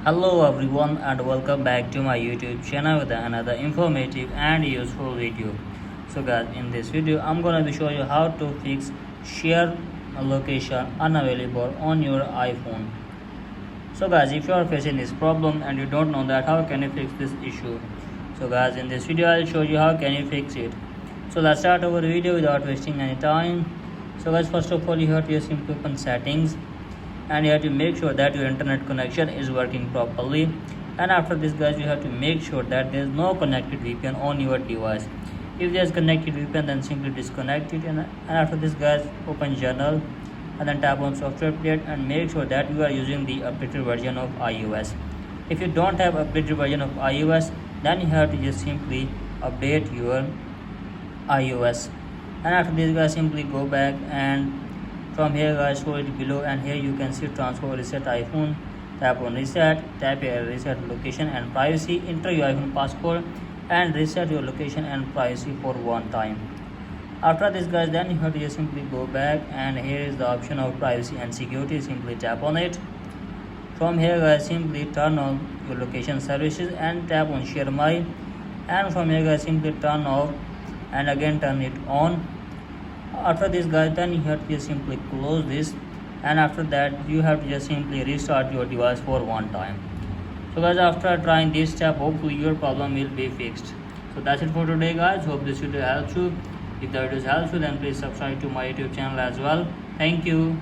Hello everyone and welcome back to my YouTube channel with another informative and useful video. So guys, in this video I'm gonna be showing you how to fix share location unavailable on your iPhone. So guys, if you are facing this problem and you don't know that how can you fix this issue, so guys, in this video I'll show you how can you fix it. So let's start our video without wasting any time. So guys, first of all you have to simply open settings and you have to make sure that your internet connection is working properly, and after this guys you have to make sure that there is no connected VPN on your device. If there is connected VPN, then simply disconnect it, and after this guys open journal and then tap on software update and make sure that you are using the updated version of iOS. If you don't have updated version of iOS, then you have to just simply update your iOS, and after this guys simply go back and from here guys scroll it below, and here you can see transfer reset iPhone. Tap on reset, tap here reset location and privacy, enter your iPhone passcode and reset your location and privacy for one time. After this guys, then you have to just simply go back and here is the option of privacy and security, simply tap on it. From here guys simply turn on your location services and tap on share my, and from here guys simply turn off and again turn it on. After this guys, then you have to just simply close this, and after that you have to just simply restart your device for one time. So guys, after trying this step, hopefully your problem will be fixed. So that's it for today guys, hope this video helps you. If the video helps you, then please subscribe to my YouTube channel as well. Thank you.